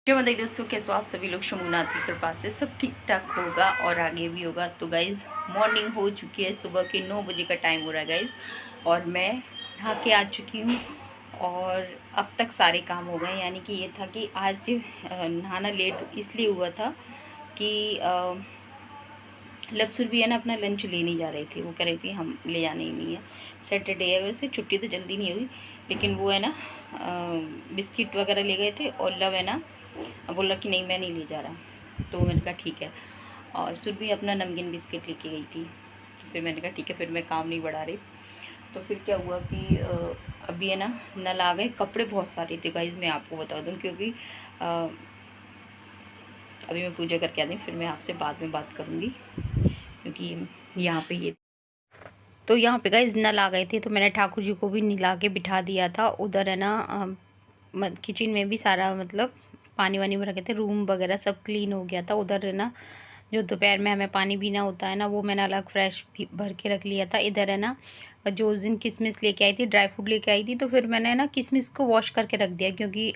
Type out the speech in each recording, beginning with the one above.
जो मतलब दोस्तों कैसे हो आप सभी लोग शमुनाथ की कृपा से सब ठीक ठाक होगा और आगे भी होगा। तो गाइज़ मॉर्निंग हो चुकी है, सुबह के 9 बजे का टाइम हो रहा है गाइज़, और मैं नहा के आ चुकी हूँ और अब तक सारे काम हो गए। यानी कि ये था कि आज नहाना लेट इसलिए हुआ था कि लपसुर भी है ना अपना लंच ले नहीं जा रही थी। वो कह रही थी हम ले जाने ही नहीं है, सैटरडे है, वैसे छुट्टी तो जल्दी नहीं हुई, लेकिन वो है ना बिस्किट वगैरह ले गए थे और लव है ना बोला कि नहीं मैं नहीं ले जा रहा। तो मैंने कहा ठीक है, और सुर भी अपना नमकीन बिस्किट लेके गई थी। तो फिर मैंने कहा ठीक है, फिर मैं काम नहीं बढ़ा रही। तो फिर क्या हुआ कि अभी है ना नल आ गए। कपड़े बहुत सारे थे गाइज़, मैं आपको बता दूँ, क्योंकि अभी मैं पूजा करके आती हूँ, फिर मैं आपसे बाद में बात करूँगी, क्योंकि यहाँ पे ये तो यहाँ पे गाइस नल आ गए थे। तो मैंने ठाकुर जी को भी नला के बिठा दिया था। उधर है ना किचन में भी सारा मतलब पानी वानी में रखे थे, रूम वगैरह सब क्लीन हो गया था। उधर है ना जो दोपहर में हमें पानी पीना होता है ना, वो मैंने अलग फ्रेश भर के रख लिया था। इधर है ना जो उस दिन किशमिश लेके आई थी, ड्राई फ्रूट लेके आई थी, तो फिर मैंने ना किशमिश को वॉश करके रख दिया, क्योंकि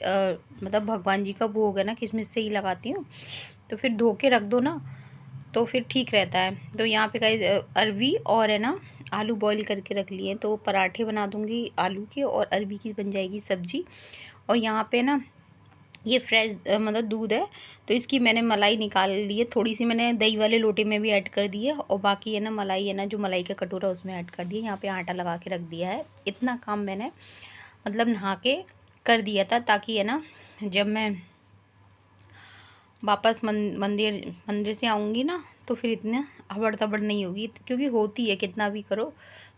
मतलब भगवान जी का भोग है ना, किशमिश से ही लगाती हूँ। तो फिर धो के रख दो ना तो फिर ठीक रहता है। तो यहाँ पे गाइस अरवी और है ना आलू बॉईल करके रख लिए, तो पराठे बना दूँगी आलू के, और अरवी की बन जाएगी सब्जी। और यहाँ पे ना ये फ्रेश मतलब दूध है, तो इसकी मैंने मलाई निकाल ली है। थोड़ी सी मैंने दही वाले लोटे में भी ऐड कर दी है, और बाकी है ना मलाई है ना जो मलाई का कटोरा उसमें ऐड कर दिया। यहाँ पे आटा लगा के रख दिया है। इतना काम मैंने मतलब नहा के कर दिया था, ताकि है ना जब मैं वापस मंदिर मंदिर से आऊँगी ना तो फिर इतना हबड़ तबड़ नहीं होगी, क्योंकि होती है कितना भी करो।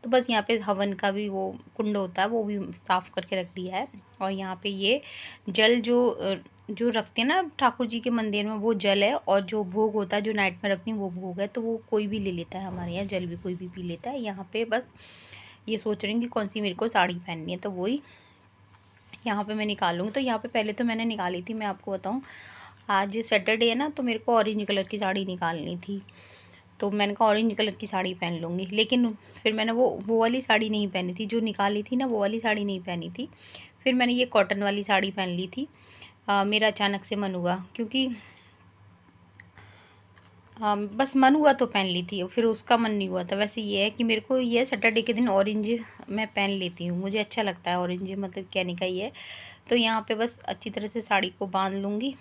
तो बस यहाँ पे हवन का भी वो कुंड होता है, वो भी साफ़ करके रख दिया है। और यहाँ पे ये जल जो रखते हैं ना ठाकुर जी के मंदिर में, वो जल है, और जो भोग होता है जो नाइट में रखती हूँ वो भोग है। तो वो कोई भी ले लेता है, हमारे यहाँ जल भी कोई भी पी लेता है। यहाँ पे बस ये सोच रही हूँ कि कौन सी मेरे को साड़ी पहननी है, तो वही यहाँ पे मैं निकालूँगी। तो यहाँ पे पहले तो मैंने निकाली थी, मैं आपको बताऊँ, आज सैटरडे है ना, तो मेरे को ऑरेंज कलर की साड़ी निकालनी थी। तो मैंने कहा ऑरेंज कलर की साड़ी पहन लूँगी, लेकिन फिर मैंने वो वाली साड़ी नहीं पहनी थी जो निकाली थी ना, वो वाली साड़ी नहीं पहनी थी। फिर मैंने ये कॉटन वाली साड़ी पहन ली थी। मेरा अचानक से मन हुआ, क्योंकि बस मन हुआ तो पहन ली थी, फिर उसका मन नहीं हुआ था। वैसे ये है कि मेरे को ये सैटरडे के दिन ऑरेंज मैं पहन लेती हूँ, मुझे अच्छा लगता है ऑरेंज, मतलब कहने का ही है। तो यहाँ पे बस अच्छी तरह से साड़ी को बांध लूँगी।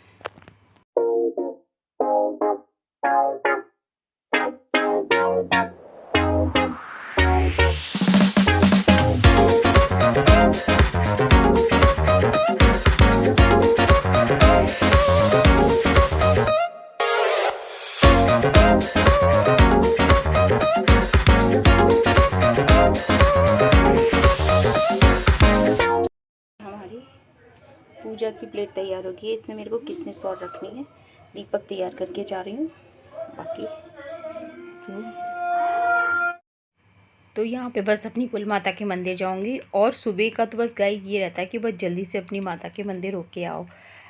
हमारी पूजा की प्लेट तैयार हो गई है। इसमें मेरे को किशमिश और रखनी है। दीपक तैयार करके जा रही हूँ। बाकी तो यहाँ पे बस अपनी कुल माता के मंदिर जाऊँगी, और सुबह का तो बस गाइस ये रहता है कि बस जल्दी से अपनी माता के मंदिर होके आओ,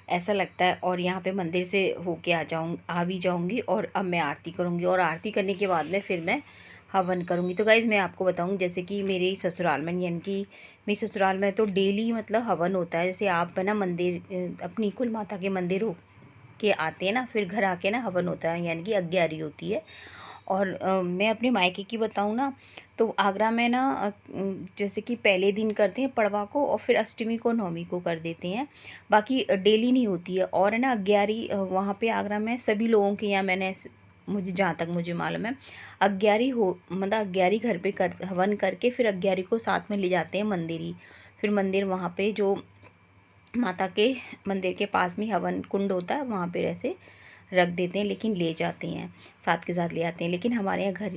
ऐसा लगता है। और यहाँ पे मंदिर से होके आ भी जाऊँगी, और अब मैं आरती करूँगी, और आरती करने के बाद में फिर मैं हवन करूँगी। तो गाइज़ मैं आपको बताऊँ, जैसे कि मेरे ससुराल में, यानी कि मेरे ससुराल में तो डेली मतलब हवन होता है। जैसे आप ना मंदिर अपनी कुल माता के मंदिर हो के आते हैं ना, फिर घर आके ना हवन होता है, यानी कि अग्यारी होती है। और मैं अपने मायके की बताऊँ ना, तो आगरा में ना जैसे कि पहले दिन करते हैं पड़वा को, और फिर अष्टमी को नवमी को कर देते हैं। बाकी डेली नहीं होती है। और है ना अग्यारी वहाँ पे आगरा में सभी लोगों के यहाँ, मुझे जहाँ तक मुझे मालूम है, अग्यारी हो मतलब अग्यारी घर पे कर हवन करके फिर अग्यारी को साथ में ले जाते हैं मंदिर ही। फिर मंदिर वहाँ पे जो माता के मंदिर के पास में हवन कुंड होता है, वहाँ पे ऐसे रख देते हैं, लेकिन ले जाते हैं साथ के साथ ले आते हैं। लेकिन हमारे यहाँ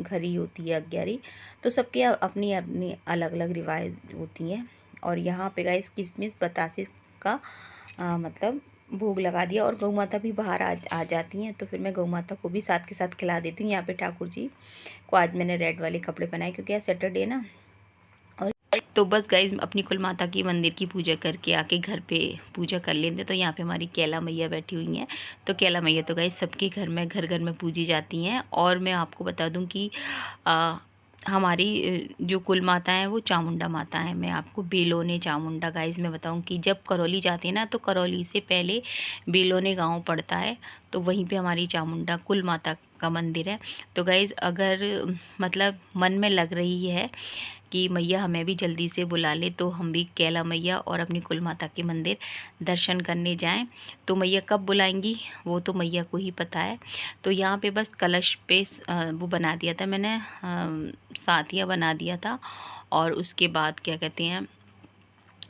घर ही होती है अग्यारी। तो सबके अपनी अपनी अलग अलग रिवायत होती हैं। और यहाँ पे गाइस किशमिश बतासे का मतलब भोग लगा दिया, और गौ माता भी बाहर आ जाती हैं, तो फिर मैं गौ माता को भी साथ के साथ खिला देती हूँ। यहाँ पे ठाकुर जी को आज मैंने रेड वाले कपड़े पहनाए, क्योंकि आज सैटरडे ना। और तो बस गाइज अपनी कुल माता की मंदिर की पूजा करके आके घर पे पूजा कर लेते। तो यहाँ पे हमारी कैला मैया बैठी हुई हैं। तो कैला मैया तो गाइज सबके घर में घर घर में पूजी जाती हैं। और मैं आपको बता दूं कि हमारी जो कुल माता है वो चामुंडा माता है। मैं आपको बेलोने चामुंडा गाइस मैं बताऊं कि जब करौली जाते हैं ना, तो करौली से पहले बेलोने गांव पड़ता है, तो वहीं पे हमारी चामुंडा कुल माता का मंदिर है। तो गाइस अगर मतलब मन में लग रही है कि मैया हमें भी जल्दी से बुला ले, तो हम भी कैला मैया और अपनी कुल माता के मंदिर दर्शन करने जाएं। तो मैया कब बुलाएंगी वो तो मैया को ही पता है। तो यहाँ पे बस कलश पे वो बना दिया था मैंने, साथिया बना दिया था। और उसके बाद क्या कहते हैं,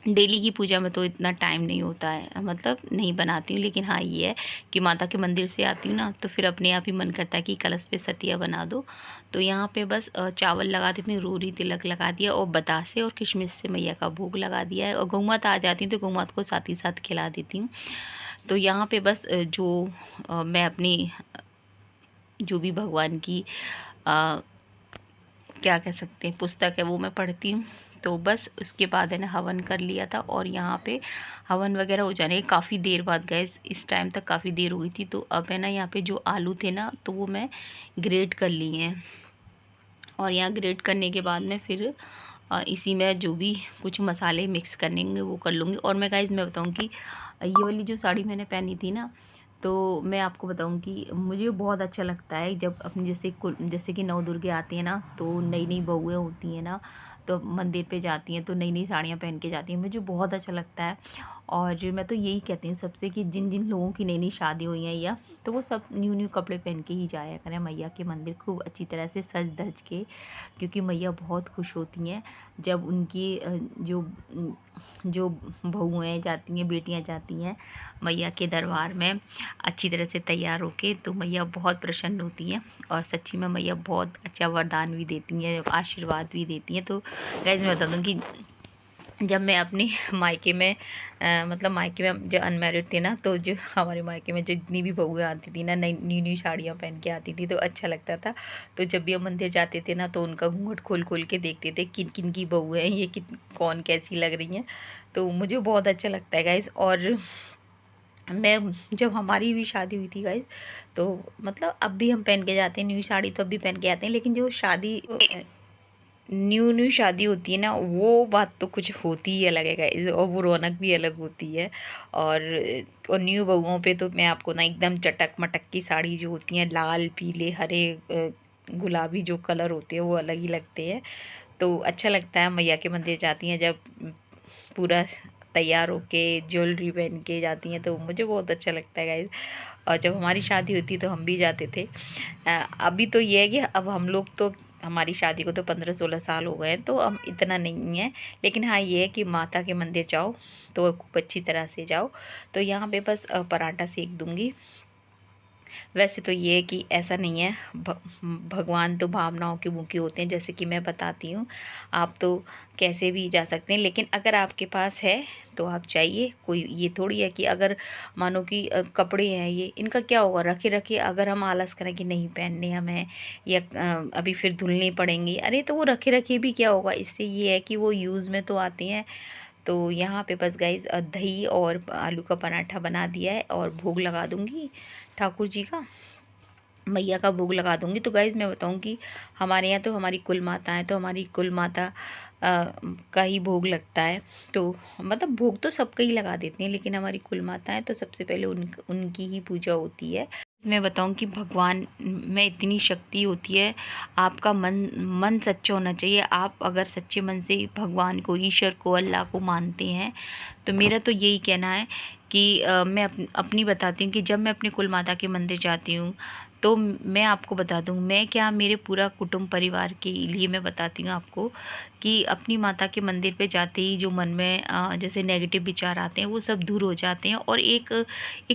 डेली की पूजा में तो इतना टाइम नहीं होता है, मतलब नहीं बनाती हूँ। लेकिन हाँ ये है कि माता के मंदिर से आती हूँ ना, तो फिर अपने आप ही मन करता है कि कलश पे सतिया बना दो। तो यहाँ पे बस चावल लगा देती हूँ, रोरी तिलक लगा दिया और बतासे और किशमिश से मैया का भोग लगा दिया है। और गौ माता आ जाती है तो गौ माता को साथ ही साथ खिला देती हूँ। तो यहाँ पे बस जो मैं अपनी जो भी भगवान की क्या कह सकते हैं पुस्तक है वो मैं पढ़ती हूँ। तो बस उसके बाद है ना हवन कर लिया था। और यहाँ पे हवन वगैरह हो जाने के काफ़ी देर बाद गैस इस टाइम तक काफ़ी देर हो गई थी। तो अब है ना यहाँ पे जो आलू थे ना, तो वो मैं ग्रेट कर लिए हैं। और यहाँ ग्रेट करने के बाद में फिर इसी में जो भी कुछ मसाले मिक्स करेंगे वो कर लूँगी। और मैं गाइस मैं बताऊँ कि ये वाली जो साड़ी मैंने पहनी थी ना, तो मैं आपको बताऊं कि मुझे बहुत अच्छा लगता है जब अपनी जैसे कि नौ दुर्गे आती हैं ना, तो नई नई बहुएँ होती हैं ना, तो मंदिर पे जाती हैं तो नई नई साड़ियाँ पहन के जाती हैं, मुझे बहुत अच्छा लगता है। और मैं तो यही कहती हूँ सबसे कि जिन जिन लोगों की नई नई शादी हुई है या तो वो सब न्यू न्यू कपड़े पहन के ही जाया करें मैया के मंदिर, खूब अच्छी तरह से सज धज के। क्योंकि मैया बहुत खुश होती हैं जब उनकी जो बहुएँ जाती हैं, बेटियाँ जाती हैं मैया के दरबार में अच्छी तरह से तैयार होके, तो मैया बहुत प्रसन्न होती हैं। और सच्ची में मैया बहुत अच्छा वरदान भी देती हैं, आशीर्वाद भी देती हैं। तो गाइस मैं बता दूं कि जब मैं अपने मायके में मतलब मायके में जब अनमैरिड थी ना, तो जो हमारे मायके में जितनी भी बहुएँ आती थी ना, नई न्यू न्यू साड़ियाँ पहन के आती थी, तो अच्छा लगता था। तो जब भी हम मंदिर जाते थे ना, तो उनका घूंघट खोल खोल के देखते थे किन किन की बहुएँ हैं, ये किन कौन कैसी लग रही हैं। तो मुझे बहुत अच्छा लगता है गाइस। और मैं जब हमारी भी शादी हुई थी गाइस, तो मतलब अब भी हम पहन के जाते हैं न्यू साड़ी, तो अब भी पहन के आते हैं। लेकिन जो शादी न्यू न्यू शादी होती है ना, वो बात तो कुछ होती ही अलग है गाइस, और वो रौनक भी अलग होती है। और न्यू बहुओं पे तो मैं आपको ना एकदम चटक मटक की साड़ी जो होती हैं, लाल पीले हरे गुलाबी जो कलर होते हैं वो अलग ही लगते हैं। तो अच्छा लगता है मैया के मंदिर जाती हैं जब पूरा तैयार होके ज्वेलरी पहन के जाती हैं, तो मुझे बहुत अच्छा लगता है गाइस। और जब हमारी शादी होती तो हम भी जाते थे। अभी तो ये है कि अब हम लोग तो हमारी शादी को तो 15-16 साल हो गए हैं, तो हम इतना नहीं है। लेकिन हाँ ये है कि माता के मंदिर जाओ तो खूब अच्छी तरह से जाओ। तो यहाँ पे बस पराठा सेक दूँगी। वैसे तो ये है कि ऐसा नहीं है, भगवान तो भावनाओं के मुखी होते हैं, जैसे कि मैं बताती हूँ। आप तो कैसे भी जा सकते हैं, लेकिन अगर आपके पास है तो आप चाहिए। कोई ये थोड़ी है कि अगर मानो कि कपड़े हैं ये इनका क्या होगा रखे रखे, अगर हम आलस करें कि नहीं पहनने हमें या अभी फिर धुलने पड़ेंगी, अरे तो वो रखे रखे भी क्या होगा, इससे ये है कि वो यूज़ में तो आती हैं। तो यहाँ पे बस गाइस दही और आलू का पराठा बना दिया है और भोग लगा दूँगी ठाकुर जी का, मैया का भोग लगा दूँगी। तो गाइज़ मैं बताऊँ कि हमारे यहाँ तो हमारी कुल माता है, तो हमारी कुल माता का ही भोग लगता है। तो मतलब भोग तो सबका ही लगा देते हैं, लेकिन हमारी कुल माता है तो सबसे पहले उनकी ही पूजा होती है। मैं बताऊं कि भगवान में इतनी शक्ति होती है, आपका मन सच्चा होना चाहिए। आप अगर सच्चे मन से भगवान को, ईश्वर को, अल्लाह को मानते हैं, तो मेरा तो यही कहना है कि मैं अपनी बताती हूँ कि जब मैं अपनी कुल माता के मंदिर जाती हूँ, तो मैं आपको बता दूँ, मैं क्या मेरे पूरा कुटुंब परिवार के लिए मैं बताती हूँ आपको कि अपनी माता के मंदिर पे जाते ही जो मन में जैसे नेगेटिव विचार आते हैं वो सब दूर हो जाते हैं। और एक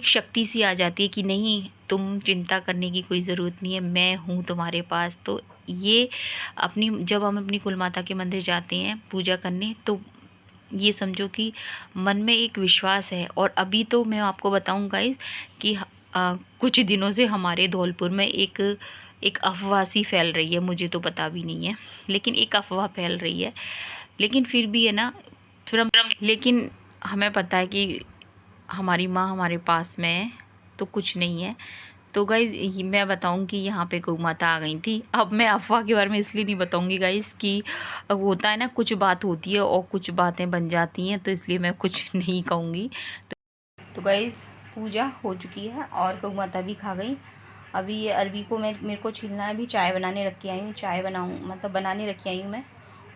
शक्ति सी आ जाती है कि नहीं, तुम चिंता करने की कोई ज़रूरत नहीं है, मैं हूँ तुम्हारे पास। तो ये जब हम अपनी कुल माता के मंदिर जाते हैं पूजा करने, तो ये समझो कि मन में एक विश्वास है। और अभी तो मैं आपको बताऊं गाइस कि कुछ दिनों से हमारे धौलपुर में एक अफवाह सी फैल रही है, मुझे तो पता भी नहीं है, लेकिन एक अफवाह फैल रही है। लेकिन फिर भी है ना, लेकिन हमें पता है कि हमारी माँ हमारे पास में है, तो कुछ नहीं है। तो गाइज़ मैं बताऊं कि यहाँ पे गौ माता आ गई थी। अब मैं अफवाह के बारे में इसलिए नहीं बताऊंगी गाइज़ कि अब होता है ना, कुछ बात होती है और कुछ बातें बन जाती हैं, तो इसलिए मैं कुछ नहीं कहूँगी। तो गाइज़ पूजा हो चुकी है और गौ माता भी खा गई। अभी ये अरबी को मेरे को छीलना है। अभी चाय बनाने रखी आई हूँ, चाय बनाऊँ मतलब बनाने रखी आई हूँ मैं,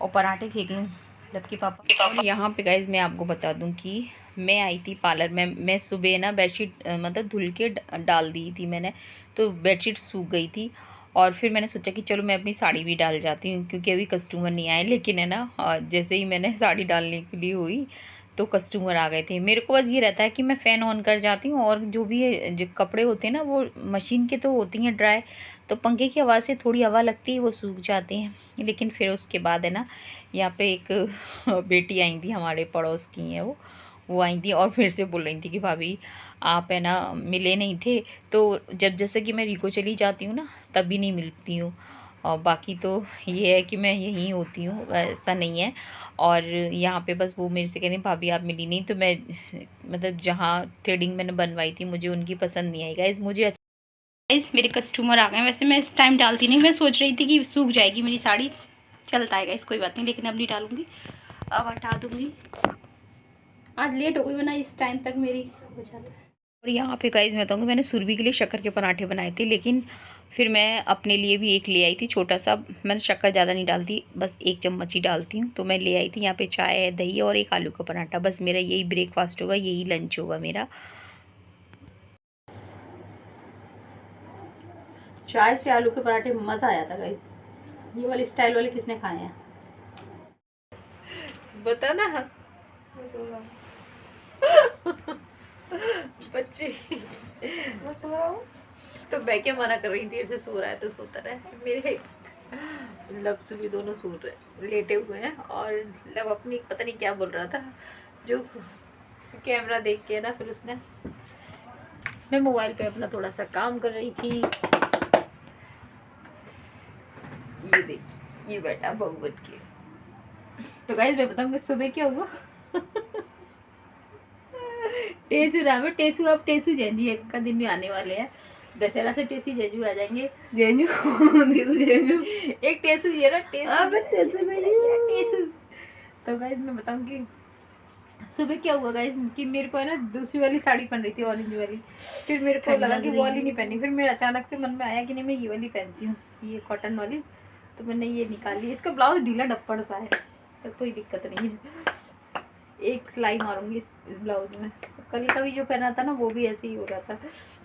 और पराठे सेक लूँ लपके पापा। और यहाँ पे गाइज़ मैं आपको बता दूँ कि मैं आई थी पार्लर में। मैं सुबह ना बेडशीट मतलब धुल के डाल दी थी मैंने, तो बेडशीट सूख गई थी। और फिर मैंने सोचा कि चलो मैं अपनी साड़ी भी डाल जाती हूँ, क्योंकि अभी कस्टमर नहीं आए। लेकिन है ना, जैसे ही मैंने साड़ी डालने के लिए हुई तो कस्टमर आ गए थे। मेरे को बस ये रहता है कि मैं फ़ैन ऑन कर जाती हूँ, और जो भी जो कपड़े होते हैं ना वो मशीन के तो होती हैं ड्राई, तो पंखे की हवा से थोड़ी हवा लगती है वो सूख जाते हैं। लेकिन फिर उसके बाद है ना, यहाँ पे एक बेटी आई थी हमारे पड़ोस की हैं, वो आई थी और फिर से बोल रही थी कि भाभी आप है ना मिले नहीं थे। तो जब जैसे कि मैं रिको चली जाती हूँ ना तभी नहीं मिलती हूँ, और बाकी तो ये है कि मैं यहीं होती हूँ, ऐसा नहीं है। और यहाँ पे बस वो मेरे से कह रही भाभी आप मिली नहीं, तो मैं मतलब जहाँ थ्रेडिंग मैंने बनवाई थी मुझे उनकी पसंद नहीं आई गाइस। मुझे गाइस मेरे कस्टमर आ गए। वैसे मैं इस टाइम डालती नहीं, मैं सोच रही थी कि सूख जाएगी मेरी साड़ी, चलता है गाइस कोई बात नहीं, लेकिन अब नहीं डालूंगी, अब हटा दूँगी। आज लेट हो गई, वरना इस टाइम तक मेरी हो जाता है। और यहाँ पे गाइस मैं बताऊँगी, मैंने सुरभि के लिए शक्कर के पराठे बनाए थे, लेकिन फिर मैं अपने लिए भी एक ले आई थी छोटा सा। मैंने शक्कर ज़्यादा नहीं डालती, बस 1 चम्मच ही डालती हूँ। तो मैं ले आई थी यहाँ पे चाय, दही और एक आलू का पराठा। बस मेरा यही ब्रेकफास्ट होगा, यही लंच होगा मेरा। चाय से आलू के पराठे मज़ा आया था गाइस। ये वाले स्टाइल वाले किसने खाए हैं बता ना। बच्चे तो मैं क्या मना कर रही थी, ऐसे सो रहा है तो सोता रहे। मेरे लफ्ज़ भी दोनों सो रहे लेटे हुए हैं, और लव अपनी पता नहीं क्या बोल रहा था, जो कैमरा देख के ना, फिर उसने, मैं मोबाइल पे अपना थोड़ा सा काम कर रही थी। ये देख, ये बैठा बहू बन के। तो गाइस मैं बताऊंगी सुबह क्या हुआ। टेसू नाम है, टेसू। अब टेसू जेंजी का दिन भी आने वाले हैं, दशहरा से टेसी जेजू आ जाएंगे। जेजू जेजू एक टेसू ये ना, टेसू। तो गाइस मैं बताऊंगी सुबह क्या हुआ गाइस, कि मेरे को है ना दूसरी वाली साड़ी पहन रही थी, ऑरेंज वाली। फिर मेरे को लगा कि वो वाली नहीं पहनी, फिर मेरे अचानक से मन में आया कि नहीं मैं ये वाली पहनती हूँ, ये कॉटन वाली। तो मैंने ये निकाली। इसका ब्लाउज ढीला डप्पड़ सा है, तो कोई दिक्कत नहीं है। एक सिलाई मारूंगी इस ब्लाउज में। कल का भी जो पहना था ना वो भी ऐसे ही हो रहा था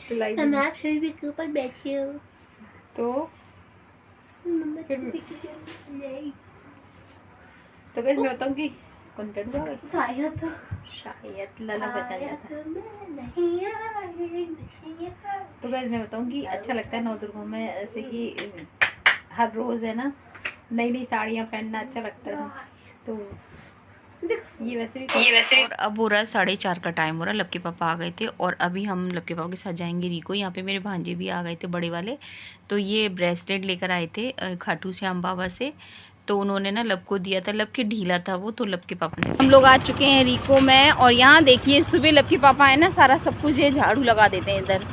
सिलाई में। आप शरीर के ऊपर बैठी हो तो गाइस मैं बताऊँ कि कंटेंट हुआ शायद लाला बचा जाता। तो गाइस मैं बताऊँ कि अच्छा लगता है नवदुर्गा में, ऐसे कि हर रोज़ है ना नई नई साड़ियाँ पहनना अच्छा लगता है। तो ये वैसे भी और अब हो रहा है 4:30 का टाइम हो रहा है। लपके पापा आ गए थे और अभी हम लपके पापा के साथ जाएंगे रिको। यहाँ पे मेरे भांजे भी आ गए थे बड़े वाले, तो ये ब्रेसलेट लेकर आए थे खाटू श्याम बाबा से। तो उन्होंने ना लब को दिया था, लब के ढीला था वो, तो लब के पापा ने। हम लोग आ चुके हैं रिको में, और यहाँ देखिए सुबह लब के पापा है ना सारा सब कुछ ये झाड़ू लगा देते हैं इधर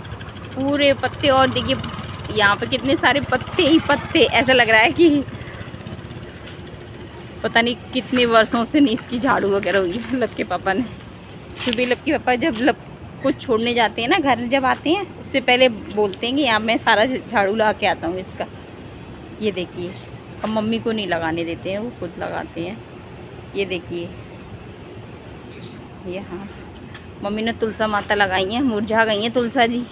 पूरे पत्ते। और देखिए यहाँ पे कितने सारे पत्ते ही पत्ते, ऐसा लग रहा है कि पता नहीं कितने वर्षों से नहीं इसकी झाड़ू वगैरह हुई है लब के पापा ने। सुबह लब के पापा जब लब कुछ छोड़ने जाते हैं ना, घर जब आते हैं उससे पहले बोलते हैं कि यहाँ मैं सारा झाड़ू लगा के आता हूँ इसका। ये देखिए, हम मम्मी को नहीं लगाने देते हैं, वो खुद लगाते हैं। ये देखिए, ये हाँ मम्मी ने तुलसा माता लगाई हैं, मुरझा गई हैं तुलसा जी।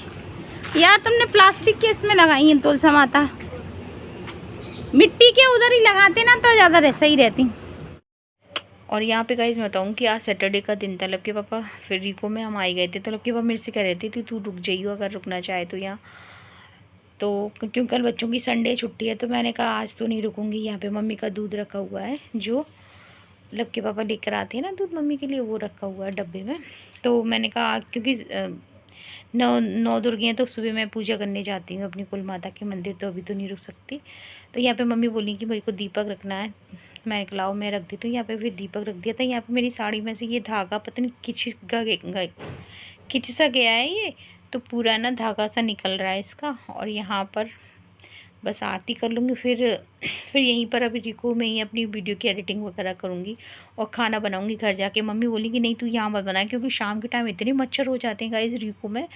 यार तुमने प्लास्टिक के इसमें लगाई हैं तुलसा माता, मिट्टी के उधर ही लगाते ना तो ज़्यादा सही रहती। और यहाँ पे गाइस मैं बताऊँ कि आज सैटरडे का दिन था। लब के पापा फिर रिको में हम आई गए थे, तो लब के पापा मेरे से कह रहे थे तू रुक जाइयो अगर रुकना चाहे तो यहाँ। तो क्योंकि कल बच्चों की संडे छुट्टी है, तो मैंने कहा आज तो नहीं रुकूंगी। यहाँ पे मम्मी का दूध रखा हुआ है, जो लब के पापा लेकर आते हैं ना दूध मम्मी के लिए, वो रखा हुआ है डब्बे में। तो मैंने कहा क्योंकि नौ दुर्गे हैं, तो सुबह मैं पूजा करने जाती हूँ अपनी कुल माता के मंदिर, तो अभी तो नहीं रुक सकती। तो यहाँ पे मम्मी बोली कि मेरे को दीपक रखना है, मैंने कहा लाओ मैं रख दी। तो यहाँ पे फिर दीपक रख दिया था। यहाँ पे मेरी साड़ी में से ये धागा पता नहीं खिंच सा गया है ये, तो पूरा ना धागा सा निकल रहा है इसका। और यहाँ पर बस आरती कर लूँगी, फिर यहीं पर अभी रिको में ही अपनी वीडियो की एडिटिंग वगैरह करूँगी और खाना बनाऊँगी घर जाके। मम्मी बोली कि नहीं तू यहाँ मत बना, क्योंकि शाम के टाइम इतने मच्छर हो जाते हैं गाइस रिको में,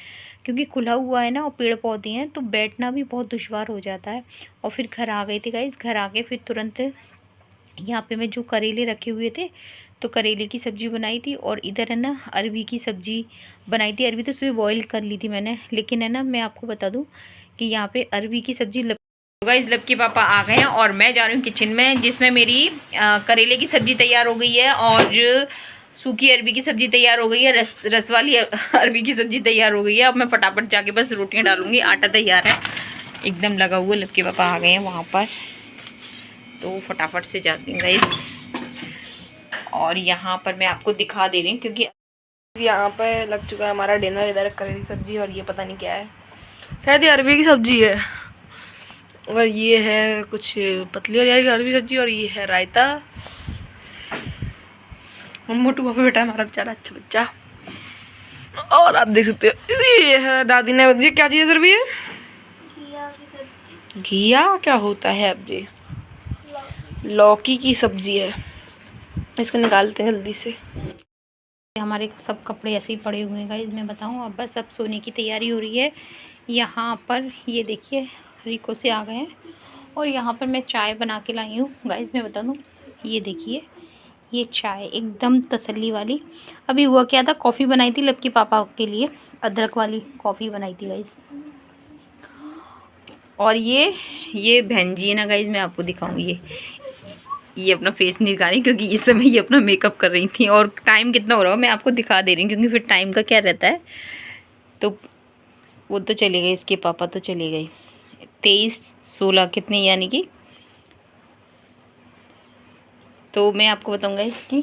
क्योंकि खुला हुआ है ना और पेड़ पौधे हैं, तो बैठना भी बहुत दुश्वार हो जाता है। और फिर घर आ गई थी गाइस, घर आके फिर तुरंत यहाँ पे मैं जो करेले रखे हुए थे तो करेले की सब्ज़ी बनाई थी। और इधर है ना अरबी की सब्ज़ी बनाई थी। अरबी तो सुबह बॉईल कर ली थी मैंने, लेकिन है ना मैं आपको बता दूँ कि यहाँ पे अरबी की सब्ज़ी गाइस लब के पापा आ गए हैं और मैं जा रही हूँ किचन में, जिसमें मेरी करेले की सब्ज़ी तैयार हो गई है और सूखी अरबी की सब्ज़ी तैयार हो गई है, रस वाली अरबी की सब्ज़ी तैयार हो गई है। अब मैं फटाफट जाके बस रोटियाँ डालूंगी, आटा तैयार है एकदम लगा हुआ। लब के पापा आ गए हैं वहाँ पर, तो फटाफट से जाती हूँ गाइस। और यहाँ पर मैं आपको दिखा दे रही हूँ, क्योंकि यहाँ पे लग चुका है हमारा डिनर। इधर करेले की सब्जी और ये पता नहीं क्या है, शायद ये अरबी की सब्जी है। और ये है कुछ पतली हो जाएगी अरबी सब्जी, और ये है रायता। मोटू पापा बेटा हमारा बेचारा अच्छा बच्चा। और आप देख सकते हो ये है दादी ने, जी क्या चीज़ अरबी है? घिया क्या होता है अब जी? लौकी की सब्जी है। इसको निकालते हैं जल्दी से। हमारे सब कपड़े ऐसे ही पड़े हुए हैं गाइस, मैं बताऊँ। अब बस अब सोने की तैयारी हो रही है। यहाँ पर ये देखिए रिको से आ गए हैं और यहाँ पर मैं चाय बना के लाई हूँ गाइस, मैं बता दूँ। ये देखिए ये चाय एकदम तसल्ली वाली। अभी हुआ क्या था, कॉफ़ी बनाई थी लब के पापा के लिए, अदरक वाली कॉफ़ी बनाई थी गाइस। और ये बहन जी है ना गाइस, मैं आपको दिखाऊंगी। ये अपना फेस नहीं दिखा रही क्योंकि इस समय ये अपना मेकअप कर रही थी। और टाइम कितना हो रहा है मैं आपको दिखा दे रही हूँ, क्योंकि फिर टाइम का क्या रहता है। तो वो तो चले गए, इसके पापा तो चले गए 23-16 कितने यानी कि। तो मैं आपको बताऊंगा इसकी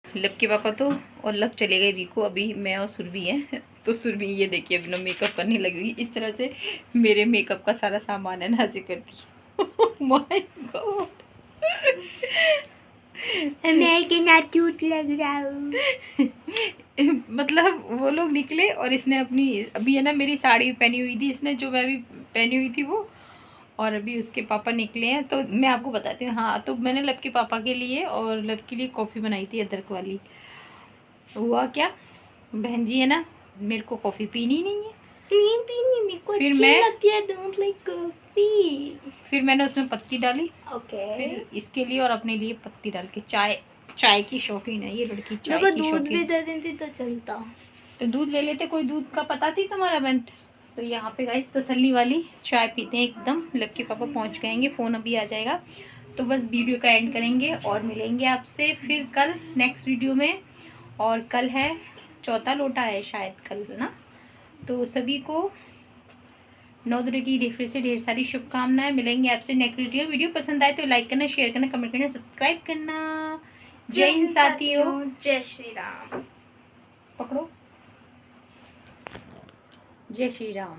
लब के पापा तो और लब चले गए रिको, अभी मैं और सुरभि हैं। तो सुरभि ये देखिए अपना मेकअप करने लगी हुई। इस तरह से मेरे मेकअप का सारा सामान है ना ऐसे करती है। माय गॉड मैं कितना क्यूट लग रहा हूँ। मतलब वो लोग निकले और इसने अपनी अभी है ना मेरी साड़ी पहनी हुई थी इसने, जो मैं अभी पहनी हुई थी वो, और अभी उसके पापा निकले हैं। तो मैं आपको बताती हूँ। हाँ तो मैंने लब के पापा के लिए और लब के लिए कॉफ़ी बनाई थी अदरक वाली। हुआ क्या, बहन जी है ना मेरे को कॉफ़ी पीनी नहीं है, मेरे को फिर मैं लगती है डोंट लाइक कॉफ़ी। फिर मैंने उसमें पत्ती डाली, फिर इसके लिए और अपने लिए पत्ती डाल के। चाय की शौकीन है ये लड़की, चाय की शौकीन। दूध भी दे देती तो चलता, तो दूध ले लेते, कोई दूध का पता थी तुम्हारा बहन। तो यहाँ पे गाइस तसल्ली वाली चाय पीते हैं एकदम। लक्की पापा पहुँच गएंगे, फ़ोन अभी आ जाएगा। तो बस वीडियो का एंड करेंगे और मिलेंगे आपसे फिर कल नेक्स्ट वीडियो में। और कल है चौथा लोटा है शायद कल ना। तो सभी को नवदुर्गा की फिर से ढेर सारी शुभकामनाएं। मिलेंगे आपसे नेक्स्ट वीडियो पसंद आए तो लाइक करना, शेयर करना, कमेंट करना, सब्सक्राइब करना। जय हिंद साथियों, जय श्री राम। पकड़ो, जय श्री राम।